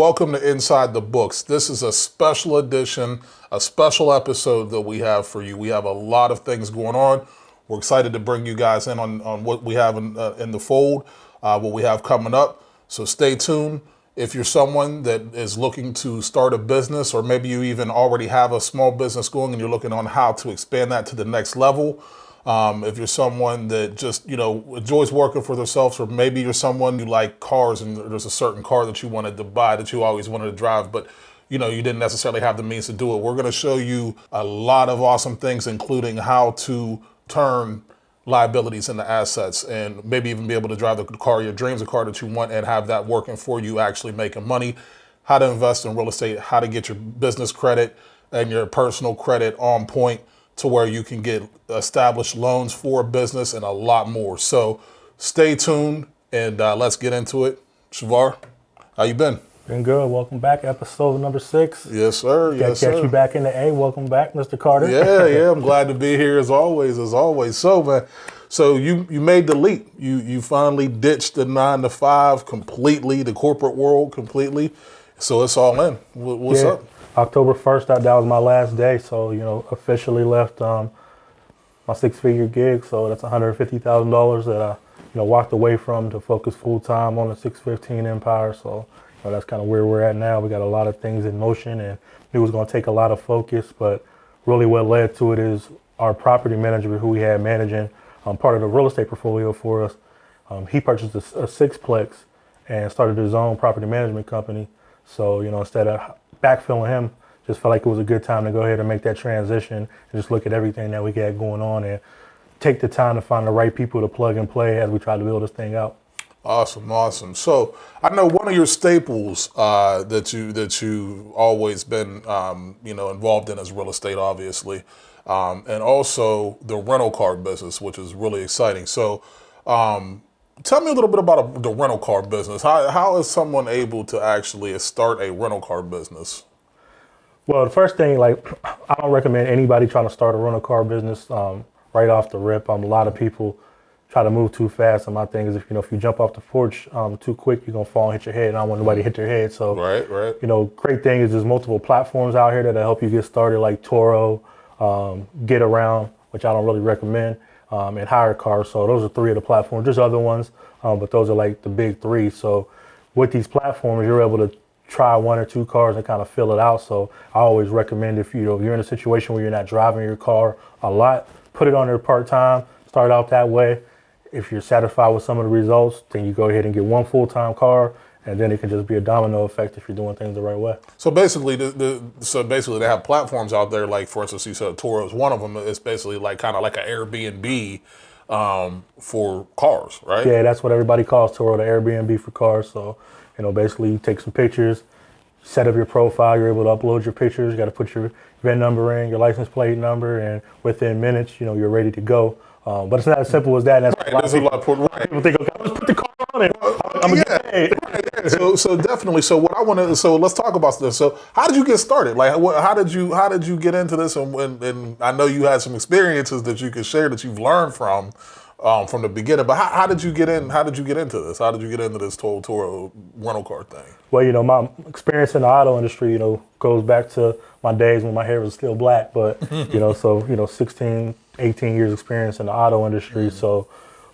welcome to Inside the Books. This is a special edition, a special episode that we have for you. We have a lot of things going on. We're excited to bring you guys in on what we have in the fold, what we have coming up. So stay tuned. If you're someone that is looking to start a business, or maybe you even already have a small business going and you're looking on how to expand that to the next level, if you're someone that just, enjoys working for themselves, or maybe you're someone you like cars and there's a certain car that you wanted to buy that you always wanted to drive, but you didn't necessarily have the means to do it. We're going to show you a lot of awesome things, including how to turn liabilities into assets and maybe even be able to drive the car of your dreams, a car that you want, and have that working for you, actually making money, how to invest in real estate, how to get your business credit and your personal credit on point to where you can get established loans for a business and a lot more. So stay tuned and let's get into it. Shavar, how you been? Been good. Welcome back. Episode number 6. Yes, sir. Yes, sir. Get you back in the A. Welcome back, Mr. Carter. Yeah. I'm glad to be here as always. So, man, you made the leap. You finally ditched the 9-to-5 completely, the corporate world completely. So it's all in. What's up? October 1st, that was my last day. So, officially left my 6-figure gig. So that's $150,000 that I, walked away from to focus full time on the 615 empire. So that's kind of where we're at now. We got a lot of things in motion, and it was going to take a lot of focus. But really, what led to it is our property manager, who we had managing part of the real estate portfolio for us. He purchased a sixplex and started his own property management company. So instead of backfilling him, just felt like it was a good time to go ahead and make that transition and just look at everything that we got going on and take the time to find the right people to plug and play as we try to build this thing out. Awesome. So I know one of your staples that you always been involved in is real estate, obviously, and also the rental car business, which is really exciting. So tell me a little bit about the rental car business. How is someone able to actually start a rental car business? Well, the first thing, I don't recommend anybody trying to start a rental car business right off the rip. A lot of people try to move too fast, and my thing is, if you jump off the porch too quick, you're gonna fall and hit your head. And I don't want nobody to hit their head. So right. Great thing is there's multiple platforms out here that'll help you get started, like Turo, Get Around, which I don't really recommend, and Hire Cars. So those are 3 of the platforms. There's other ones, but those are like the big 3. So with these platforms, you're able to try 1 or 2 cars and kind of fill it out. So I always recommend, if you're in a situation where you're not driving your car a lot, put it on there part-time, start out that way. If you're satisfied with some of the results, then you go ahead and get 1 full-time car, and then it can just be a domino effect if you're doing things the right way. So basically, they have platforms out there. Like, for instance, you said Turo is one of them. It's basically kind of like an Airbnb for cars, right? Yeah, that's what everybody calls Turo, the Airbnb for cars. So basically, you take some pictures, set up your profile. You're able to upload your pictures. You got to put your VIN number in, your license plate number, and within minutes, you're ready to go. But it's not as simple as that. And that's right. People think, okay, let's put the car on it. I'm gonna get paid. Right. So definitely. So what I want to. So let's talk about this. So how did you get started? How did you get into this? And I know you had some experiences that you could share that you've learned from the beginning. But how did you get in? How did you get into this? How did you get into this Turo rental car thing? Well, my experience in the auto industry, goes back to my days when my hair was still black. But 16, 18 years experience in the auto industry. So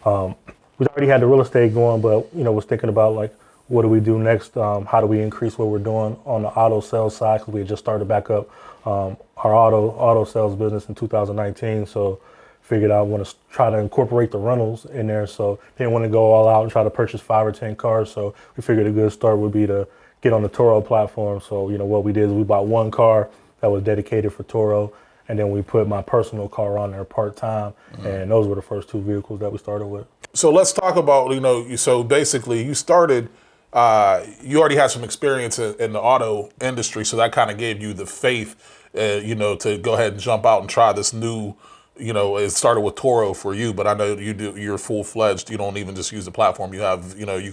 we already had the real estate going, but was thinking about what do we do next? How do we increase what we're doing on the auto sales side? Because we had just started back up our auto sales business in 2019. So figured I want to try to incorporate the rentals in there. So didn't want to go all out and try to purchase 5 or 10 cars. So we figured a good start would be to get on the Turo platform. So what we did is we bought 1 car that was dedicated for Turo, and then we put my personal car on there part-time, and those were the first 2 vehicles that we started with. So let's talk about, so basically you started, you already had some experience in the auto industry, so that kind of gave you the faith, to go ahead and jump out and try this new, it started with Turo for you, but I know you're full-fledged. You don't even just use the platform. You have, you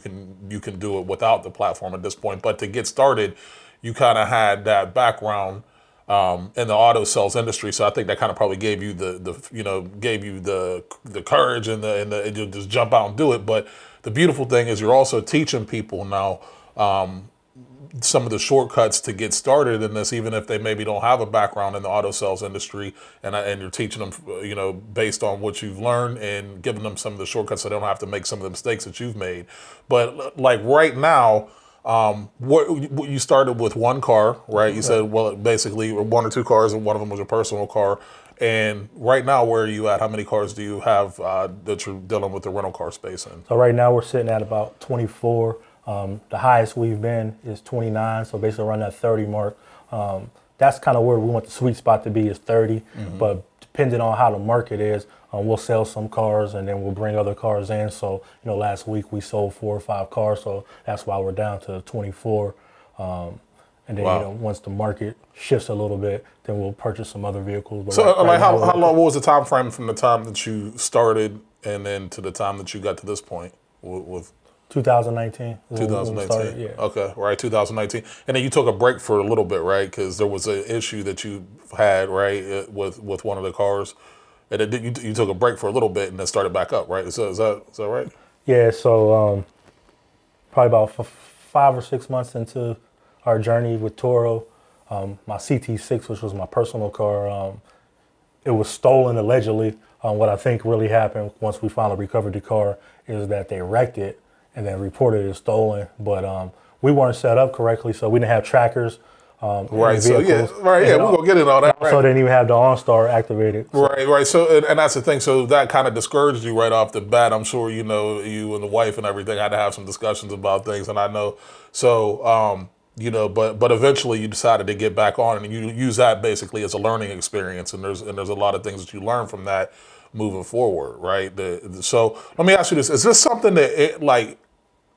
can do it without the platform at this point. But to get started, you kind of had that background in the auto sales industry, so I think that kind of probably gave you the courage and the just jump out and do it. But the beautiful thing is you're also teaching people now some of the shortcuts to get started in this, even if they maybe don't have a background in the auto sales industry, and you're teaching them, based on what you've learned and giving them some of the shortcuts so they don't have to make some of the mistakes that you've made. But like right now, what you started with one car, right? You said, well, basically one or two cars, and one of them was a personal car. And right now, where are you at? How many cars do you have that you're dealing with the rental car space in? So right now we're sitting at about 24. The highest we've been is 29, so basically around that 30 mark. That's kind of where we want the sweet spot to be, is 30. But depending on how the market is, we'll sell some cars and then we'll bring other cars in. So, last week we sold 4 or 5 cars, so that's why we're down to 24. And then, Wow. Once the market shifts a little bit, then we'll purchase some other vehicles. But So, right how now, long? What was the time frame from the time that you started and then to the time that you got to this point with 2019. is when we 2019? started, yeah. Okay, right, 2019. And then you took a break for a little bit, right? Because there was an issue that you had, right, with one of the cars, and you took a break for a little bit and then started back up, right? So is that right? Yeah, so probably about 5 or 6 months into our journey with Turo, my CT6, which was my personal car, it was stolen allegedly. What I think really happened once we finally recovered the car is that they wrecked it and then reported it stolen. But we weren't set up correctly, so we didn't have trackers. Right. So yeah, right. Yeah, we're gonna get into all that. Right. So they didn't even have the OnStar activated. So. Right. So and that's the thing. So that kind of discouraged you right off the bat. I'm sure you and the wife and everything had to have some discussions about things, and I know. So but eventually you decided to get back on, and you use that basically as a learning experience, and there's a lot of things that you learn from that moving forward, right? So let me ask you this: is this something that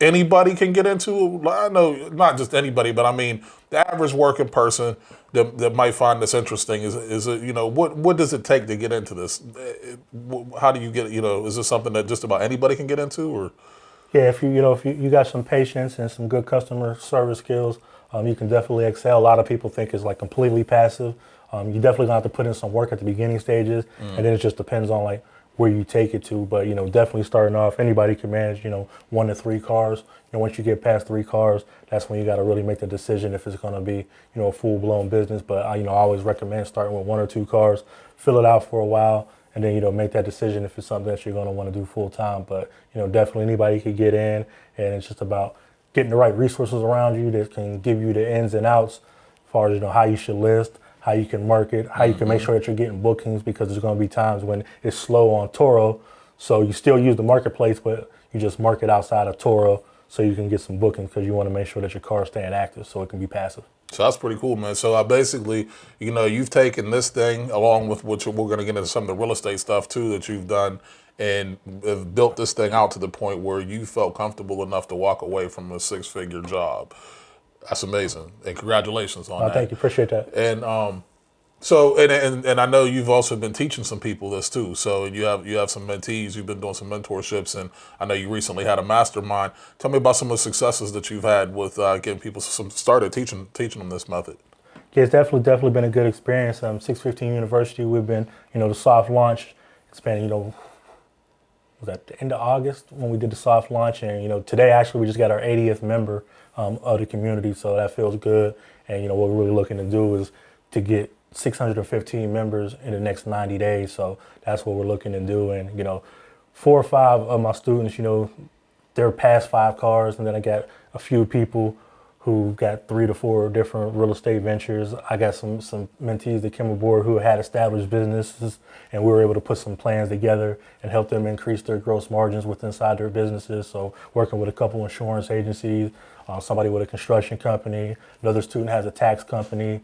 anybody can get into? I know not just anybody, but I mean the average working person that might find this interesting. Is it what does it take to get into this? How do you get is this something that just about anybody can get into, or? Yeah, if you got some patience and some good customer service skills, you can definitely excel. A lot of people think it's like completely passive. You definitely gonna have to put in some work at the beginning stages, and then it just depends on like where you take it to. But definitely starting off, anybody can manage 1 to 3 cars. Once you get past 3 cars, that's when you got to really make the decision if it's gonna be a full blown business. But I always recommend starting with 1 or 2 cars, fill it out for a while, and then make that decision if it's something that you're going to want to do full time. But definitely anybody could get in, and it's just about getting the right resources around you that can give you the ins and outs as far as how you should list, how you can market, how you can make sure that you're getting bookings, because there's going to be times when it's slow on Turo. So you still use the marketplace, but you just market outside of Turo so you can get some bookings, because you want to make sure that your car is staying active so it can be passive. So that's pretty cool, man. So basically, you've taken this thing along with we're going to get into some of the real estate stuff too that you've done, and have built this thing out to the point where you felt comfortable enough to walk away from a 6-figure job. That's amazing, and congratulations on that. Thank you, appreciate that. And so and I know you've also been teaching some people this too. So you have some mentees. You've been doing some mentorships, and I know you recently had a mastermind. Tell me about some of the successes that you've had with getting people started teaching them this method. Yeah, it's definitely been a good experience. 615 University, we've been the soft launch. It's been was at the end of August when we did the soft launch, and today actually we just got our 80th member of the community, so that feels good. And what we're really looking to do is to get 615 members in the next 90 days. So that's what we're looking to do. And, 4 or 5 of my students, they're past 5 cars. And then I got a few people who got 3 to 4 different real estate ventures. I got some mentees that came aboard who had established businesses, and we were able to put some plans together and help them increase their gross margins inside their businesses. So working with a couple insurance agencies, somebody with a construction company, another student has a tax company.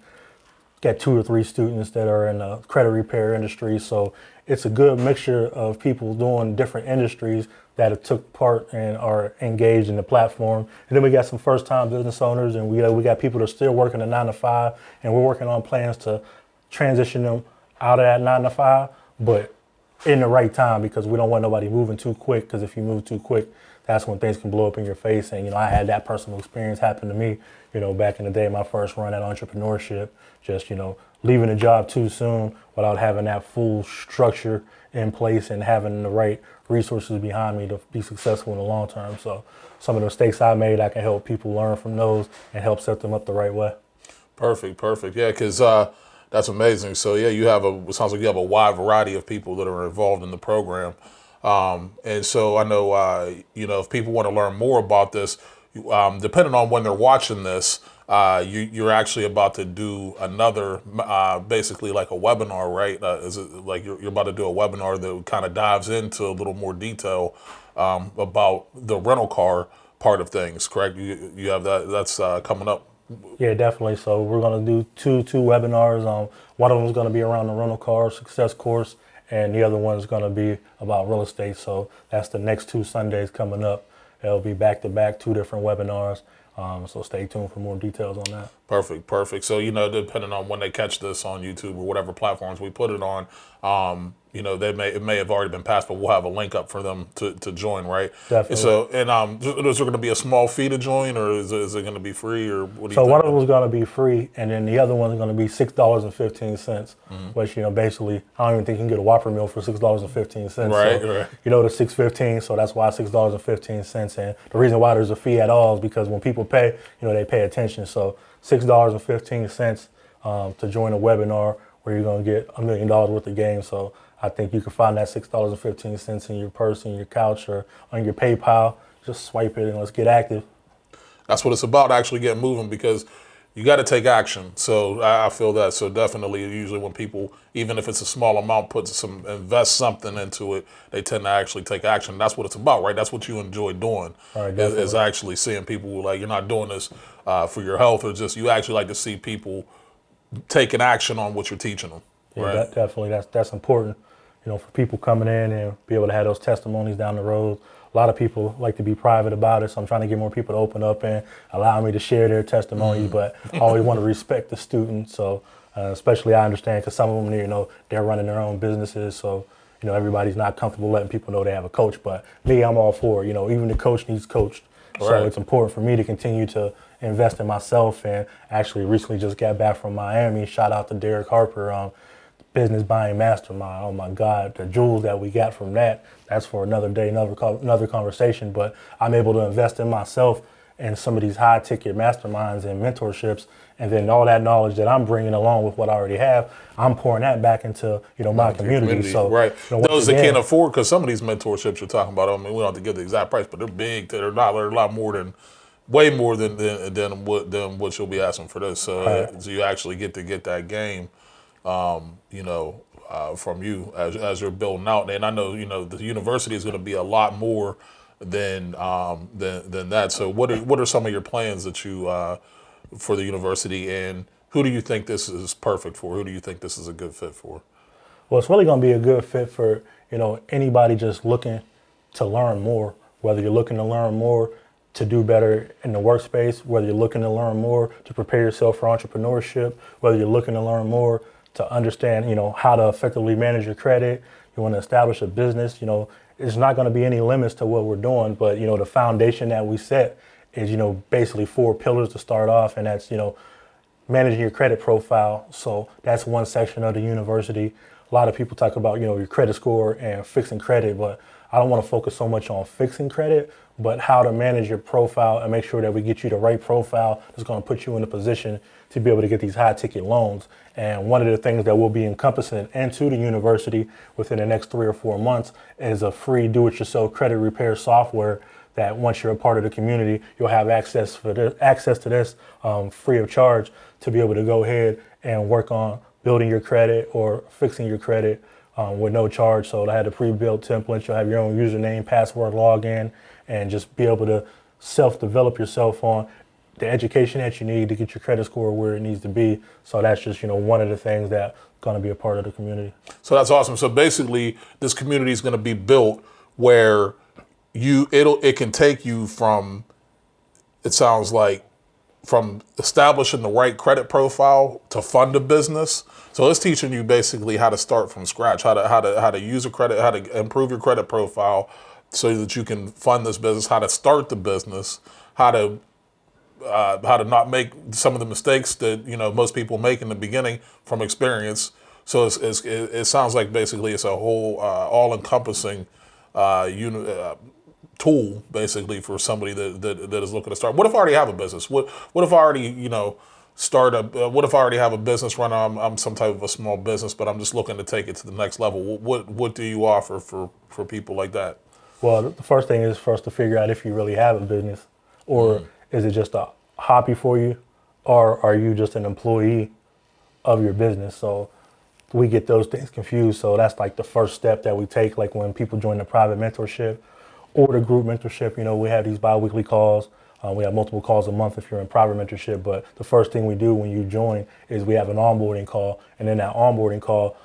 Got 2 or 3 students that are in the credit repair industry. So it's a good mixture of people doing different industries that have took part and are engaged in the platform. And then we got some first-time business owners, and we got people that are still working a 9 to 5, and we're working on plans to transition them out of that 9 to 5, but in the right time, because we don't want nobody moving too quick, because if you move too quick, that's when things can blow up in your face. And, I had that personal experience happen to me, back in the day, my first run at entrepreneurship. Just, leaving a job too soon without having that full structure in place and having the right resources behind me to be successful in the long term. So some of the mistakes I made, I can help people learn from those and help set them up the right way. Perfect, perfect. Yeah, because that's amazing. So yeah, it sounds like you have a wide variety of people that are involved in the program. And so I know, if people want to learn more about this, depending on when they're watching this, you're actually about to do another, basically like a webinar, right? Is it like you're about to do a webinar that kind of dives into a little more detail about the rental car part of things, correct? You have that's coming up. Yeah, definitely. So we're going to do two webinars. One of them is going to be around the rental car success course, and the other one is going to be about real estate. So that's the next 2 Sundays coming up. It'll be back to back, 2 different webinars. So stay tuned for more details on that. Perfect, perfect. So, depending on when they catch this on YouTube or whatever platforms we put it on, it may have already been passed, but we'll have a link up for them to join, right? Definitely. So, and is there going to be a small fee to join, or is it going to be free, or what do you So think? one of them is going to be free, and then the other one is going to be $6.15, which basically I don't even think you can get a Whopper meal for $6.15. Right, so, right. the $6.15, so that's why $6.15. And the reason why there's a fee at all is because when people pay, they pay attention. So $6.15 to join a webinar where you're going to get $1 million worth of games. So I think you can find that $6.15 in your purse, in your couch, or on your PayPal. Just swipe it and let's get active. That's what it's about, actually getting moving, because you got to take action. So I feel that. So definitely, usually when people, even if it's a small amount, invest something into it, they tend to actually take action. That's what it's about, right? That's what you enjoy doing, Right, is actually seeing people like, you're not doing this for your health, or just you actually like to see people taking action on what you're teaching them. Yeah, Right? definitely. That's important, for people coming in and be able to have those testimonies down the road. A lot of people like to be private about it, so I'm trying to get more people to open up and allow me to share their testimonies, but I always want to respect the student. So especially I understand, because some of them, they're running their own businesses, so everybody's not comfortable letting people know they have a coach. But me, I'm all for it. Even the coach needs coached. So Right. it's important for me to continue to invest in myself, and actually recently just got back from Miami. Shout out to Derek Harper, Business Buying Mastermind. Oh my God, the jewels that we got from that's for another day, another conversation. But I'm able to invest in myself and some of these high ticket masterminds and mentorships, and then all that knowledge that I'm bringing along with what I already have, I'm pouring that back into my community. So right, those that again, can't afford, because some of these mentorships you're talking about, I mean, we don't have to give the exact price, but they're big. They're a lot more than, way more than what you'll be asking for this. So, Right. so you actually get that game, from you as you're building out. And I know the university is going to be a lot more than that. So what are some of your plans that you for the university, and who do you think this is perfect for? Who do you think this is a good fit for? Well, it's really going to be a good fit for, anybody just looking to learn more, whether you're looking to learn more to do better in the workspace, whether you're looking to learn more to prepare yourself for entrepreneurship, whether you're looking to learn more to understand, how to effectively manage your credit, you want to establish a business, there's not going to be any limits to what we're doing, but, the foundation that we set is, basically 4 pillars to start off, and that's, managing your credit profile. So that's one section of the university. A lot of people talk about, your credit score and fixing credit, but I don't want to focus so much on fixing credit, but how to manage your profile and make sure that we get you the right profile that's going to put you in a position to be able to get these high ticket loans. And one of the things that we'll be encompassing into the university within the next 3 or 4 months is a free do-it-yourself credit repair software that once you're a part of the community, you'll have access to this free of charge to be able to go ahead and work on building your credit or fixing your credit with no charge. So I had a pre-built template. You'll have your own username, password, login, and just be able to self-develop yourself on the education that you need to get your credit score where it needs to be. So that's just, one of the things that's going to be a part of the community. So that's awesome. So basically, this community is going to be built where it can take you from, it sounds like, from establishing the right credit profile to fund a business. So it's teaching you basically how to start from scratch, how to use a credit, how to improve your credit profile so that you can fund this business, how to start the business, how to how to not make some of the mistakes that most people make in the beginning from experience. So it sounds like basically it's a whole all-encompassing tool basically for somebody that is looking to start. What if I already have a business? What if I already start a what if I already have a business running? I'm some type of a small business, but I'm just looking to take it to the next level. What do you offer for people like that? Well, the first thing is for us to figure out if you really have a business, or is it just a hobby for you, or are you just an employee of your business? So we get those things confused. So that's like the first step that we take, like when people join the private mentorship or the group mentorship. We have these bi-weekly calls. We have multiple calls a month if you're in private mentorship. But the first thing we do when you join is we have an onboarding call. And in that onboarding call,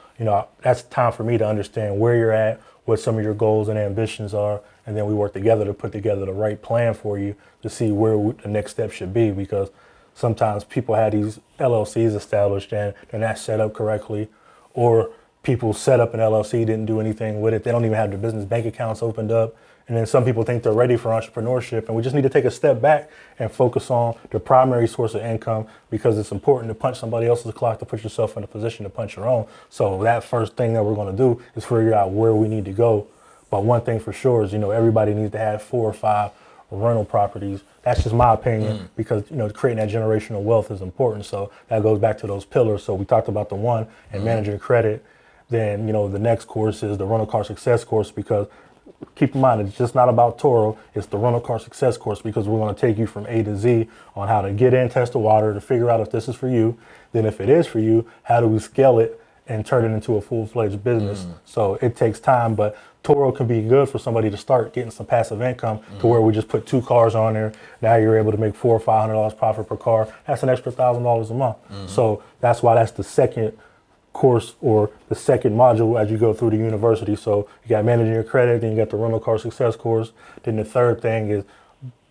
that's time for me to understand where you're at, what some of your goals and ambitions are. And then we work together to put together the right plan for you to see where the next step should be. Because sometimes people have these LLCs established and they're not set up correctly, or people set up an LLC, didn't do anything with it. They don't even have their business bank accounts opened up. And then some people think they're ready for entrepreneurship. And we just need to take a step back and focus on the primary source of income, because it's important to punch somebody else's clock to put yourself in a position to punch your own. So that first thing that we're going to do is figure out where we need to go. But one thing for sure is, everybody needs to have 4 or 5 rental properties. That's just my opinion, because, creating that generational wealth is important. So that goes back to those pillars. So we talked about the one and managing credit. Then, the next course is the rental car success course, because keep in mind, it's just not about Turo. It's the rental car success course, because we're going to take you from A to Z on how to get in, test the water, to figure out if this is for you. Then if it is for you, how do we scale it and turn it into a full-fledged business? So it takes time, but Turo can be good for somebody to start getting some passive income to where we just put 2 cars on there. Now you're able to make $400 or $500 profit per car. That's an extra $1,000 a month. So that's why that's the second course, or the second module as you go through the university. So you got managing your credit, then you got the rental car success course. Then the third thing is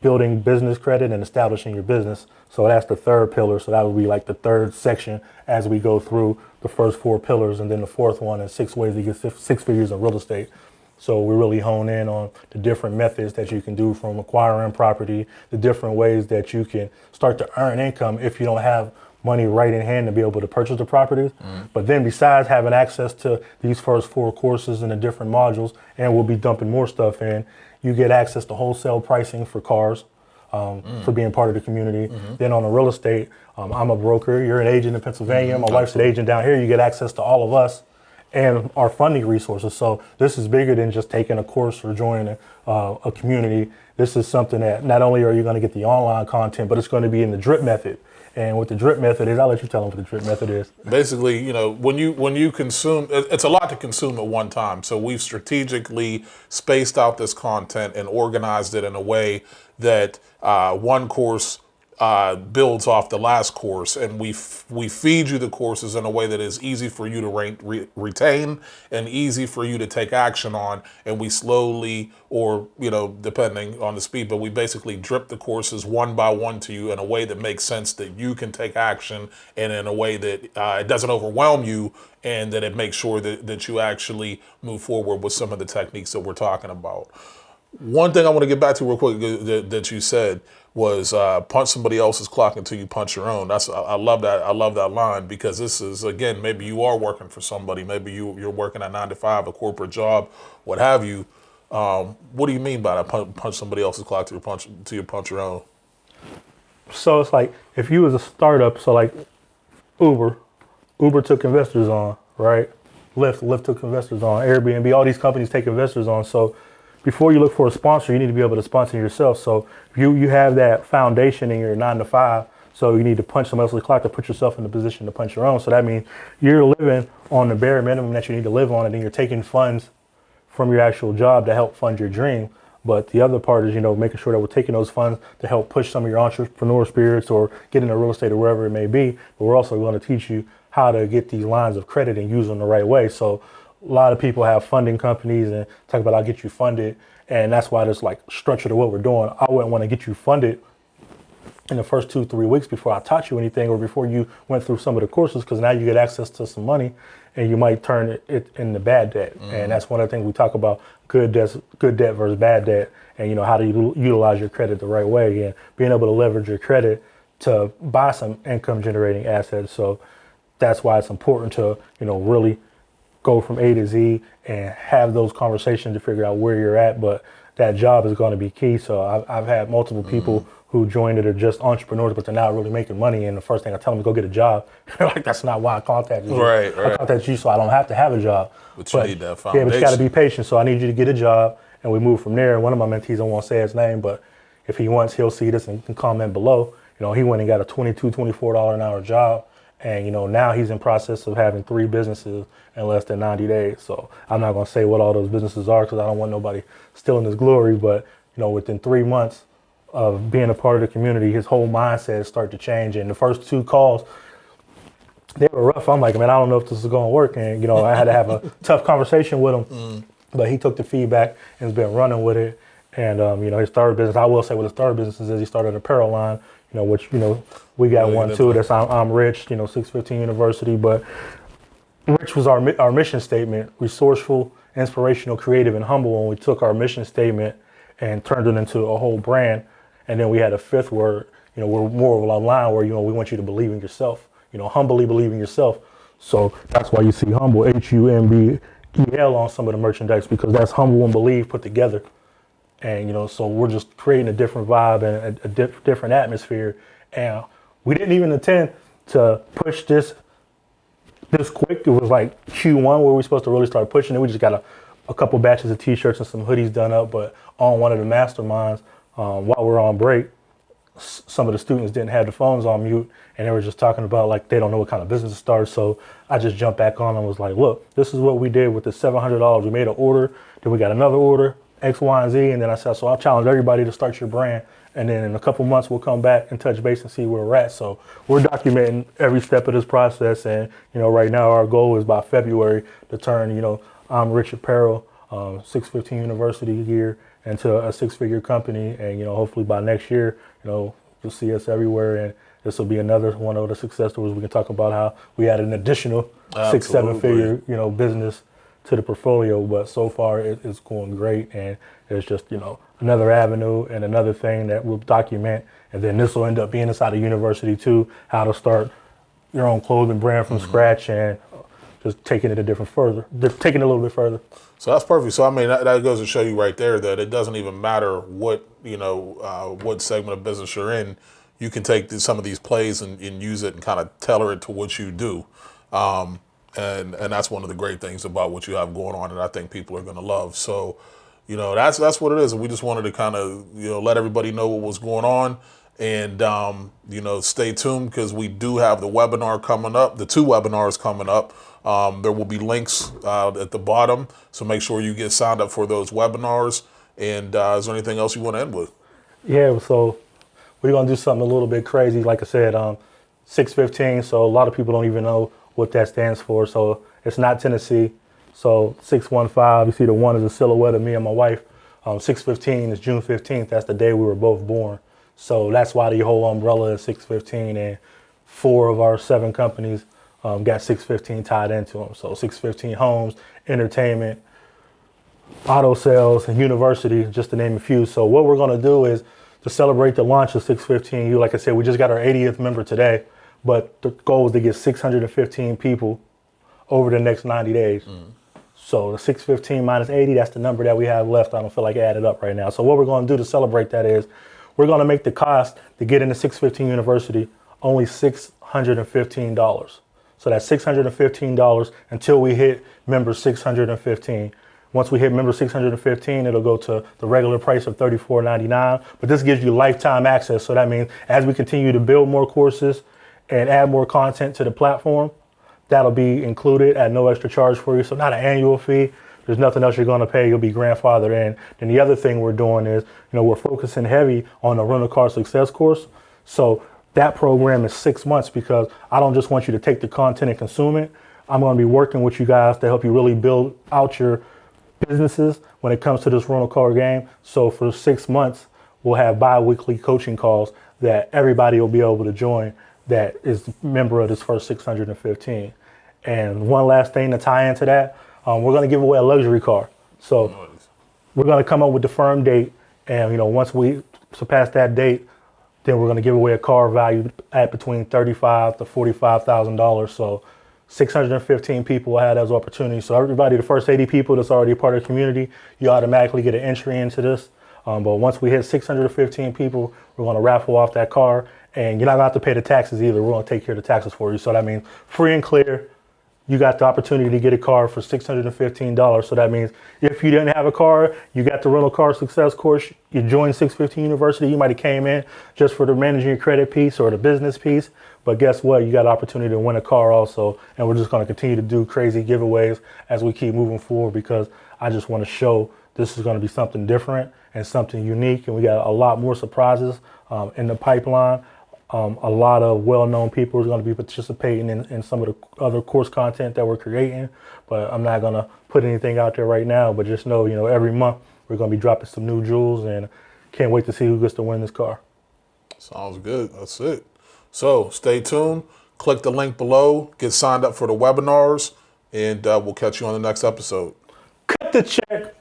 building business credit and establishing your business. So that's the third pillar. So that would be like the third section as we go through the first 4 pillars. And then the fourth one is 6 ways to get 6 figures in real estate. So we really hone in on the different methods that you can do from acquiring property, the different ways that you can start to earn income if you don't have money right in hand to be able to purchase the properties. But then besides having access to these first 4 courses and the different modules, and we'll be dumping more stuff in, you get access to wholesale pricing for cars, for being part of the community. Then on the real estate, I'm a broker, you're an agent in Pennsylvania, my wife's an agent down here. You get access to all of us and our funding resources. So this is bigger than just taking a course or joining a community. This is something that not only are you going to get the online content, but it's going to be in the drip method. And what the drip method is, I'll let you tell them what the drip method is. Basically, when you consume, it's a lot to consume at one time. So we've strategically spaced out this content and organized it in a way that one course builds off the last course, and we feed you the courses in a way that is easy for you to retain and easy for you to take action on. And we slowly, or depending on the speed, but we basically drip the courses one by one to you in a way that makes sense, that you can take action, and in a way that it doesn't overwhelm you, and that it makes sure that you actually move forward with some of the techniques that we're talking about. One thing I want to get back to real quick that you said was punch somebody else's clock until you punch your own. I love that. I love that line, because this is, again, maybe you are working for somebody. Maybe you're working a 9 to 5, a corporate job, what have you. What do you mean by that? Punch somebody else's clock till you punch your own. So it's like if you was a startup, so like Uber took investors on, right? Lyft took investors on, Airbnb, all these companies take investors on. So before you look for a sponsor, you need to be able to sponsor yourself. So you have that foundation in your 9 to 5. So you need to punch somebody else's clock to put yourself in the position to punch your own. So that means you're living on the bare minimum that you need to live on, and then you're taking funds from your actual job to help fund your dream. But the other part is, making sure that we're taking those funds to help push some of your entrepreneur spirits or get into real estate or wherever it may be. But we're also going to teach you how to get these lines of credit and use them the right way. So a lot of people have funding companies and talk about, I'll get you funded. And that's why there's like structure to what we're doing. I wouldn't want to get you funded in the first 2-3 weeks before I taught you anything, or before you went through some of the courses, because now you get access to some money. and you might turn it into bad debt. And that's one of the things we talk about: good debt versus bad debt, and how to utilize your credit the right way, and being able to leverage your credit to buy some income generating assets. So that's why it's important to really go from A to Z and have those conversations to figure out where you're at. But that job is going to be key. So I've had multiple people who joined it are just entrepreneurs, but they're not really making money. And the first thing I tell them is go get a job. They're like, that's not why I contacted you. Right. I contacted you so I don't have to have a job. But you need that foundation. Yeah, but you got to be patient. So I need you to get a job, and we move from there. One of my mentees, I won't say his name, but if he wants, he'll see this and can comment below. He went and got a $22, $24 an hour job. And, now he's in process of having 3 businesses in less than 90 days. So I'm not going to say what all those businesses are because I don't want nobody stealing his glory. But, within 3 months of being a part of the community, his whole mindset started to change. And the first 2 calls, they were rough. I'm like, man, I don't know if this is going to work. And, I had to have a tough conversation with him. But he took the feedback and has been running with it. And, his third business, I will say what his third business is, he started an apparel line, which, we got one too. That's I'm Rich, 615 University. But Rich was our mission statement: resourceful, inspirational, creative, and humble. And we took our mission statement and turned it into a whole brand. And then we had a 5th word, we're more of a line where, we want you to believe in yourself, humbly believe in yourself. So that's why you see humble, HUMBEL on some of the merchandise, because that's humble and believe put together. And, so we're just creating a different vibe and a different atmosphere. And we didn't even intend to push this quick. It was like Q1 where we were supposed to really start pushing it. We just got a couple batches of t-shirts and some hoodies done up. But on one of the masterminds, while we were on break, some of the students didn't have the phones on mute, and they were just talking about like they don't know what kind of business to start. So I just jumped back on and was like, look, this is what we did with the $700. We made an order, then we got another order, X, Y, and Z. And then I said, so I'll challenge everybody to start your brand. And then in a couple months, we'll come back and touch base and see where we're at. So we're documenting every step of this process. And, right now our goal is by February to turn, I'm Rich Apparel, 615 University year into a 6-figure company. And, hopefully by next year, you'll see us everywhere. And this will be another one of the success stories. We can talk about how we added an additional 6-7 figure, business to the portfolio, but so far it's going great, and it's just another avenue and another thing that we'll document, and then this will end up being inside of university too, how to start your own clothing brand from scratch and just taking it a little bit further. So that's perfect. So I mean that goes to show you right there that it doesn't even matter what what segment of business you're in. You can take some of these plays and use it and kind of tailor it to what you do. And that's one of the great things about what you have going on, and I think people are going to love. So, that's what it is. And we just wanted to kind of, let everybody know what was going on, and, stay tuned because we do have the webinar coming up, the 2 webinars coming up. There will be links at the bottom. So make sure you get signed up for those webinars. And is there anything else you want to end with? Yeah, so we're going to do something a little bit crazy. Like I said, 615. So a lot of people don't even know what that stands for. So it's not Tennessee. So 615, you see the 1 is a silhouette of me and my wife. 615 is June 15th. That's the day we were both born. So that's why the whole umbrella is 615, and 4 of our 7 companies got 615 tied into them. So 615 Homes, Entertainment, Auto Sales, and University, just to name a few. So what we're going to do is to celebrate the launch of 615. Like I said, we just got our 80th member today. But the goal is to get 615 people over the next 90 days. So the 615 minus 80, that's the number that we have left. I don't feel like adding it up right now. So what we're going to do to celebrate that is we're going to make the cost to get into 615 University only $615. So that's $615 until we hit member 615. Once we hit member 615, it'll go to the regular price of $34.99. But this gives you lifetime access. So that means as we continue to build more courses and add more content to the platform, that'll be included at no extra charge for you. So not an annual fee. There's nothing else you're going to pay. You'll be grandfathered in. Then the other thing we're doing is, we're focusing heavy on the rental car success course. So that program is 6 months because I don't just want you to take the content and consume it. I'm going to be working with you guys to help you really build out your businesses when it comes to this rental car game. So for 6 months, we'll have bi-weekly coaching calls that everybody will be able to join that is a member of this first 615. And one last thing to tie into that, we're going to give away a luxury car. So we're going to come up with the firm date, and once we surpass that date, then we're going to give away a car valued at between $35,000 to $45,000. So 615 people will have those opportunities. So everybody, the first 80 people that's already a part of the community, you automatically get an entry into this. But once we hit 615 people, we're going to raffle off that car, and you're not going to have to pay the taxes either. We're going to take care of the taxes for you. So that means free and clear. You got the opportunity to get a car for $615. So that means if you didn't have a car, you got the rental car success course, you joined 615 University, you might have came in just for the managing your credit piece or the business piece. But guess what? You got an opportunity to win a car also. And we're just going to continue to do crazy giveaways as we keep moving forward, because I just want to show this is going to be something different and something unique. And we got a lot more surprises in the pipeline. A lot of well-known people are going to be participating in some of the other course content that we're creating, but I'm not going to put anything out there right now. But just know, every month we're going to be dropping some new jewels, and can't wait to see who gets to win this car. Sounds good. That's it. So stay tuned. Click the link below. Get signed up for the webinars, and we'll catch you on the next episode. Cut the check.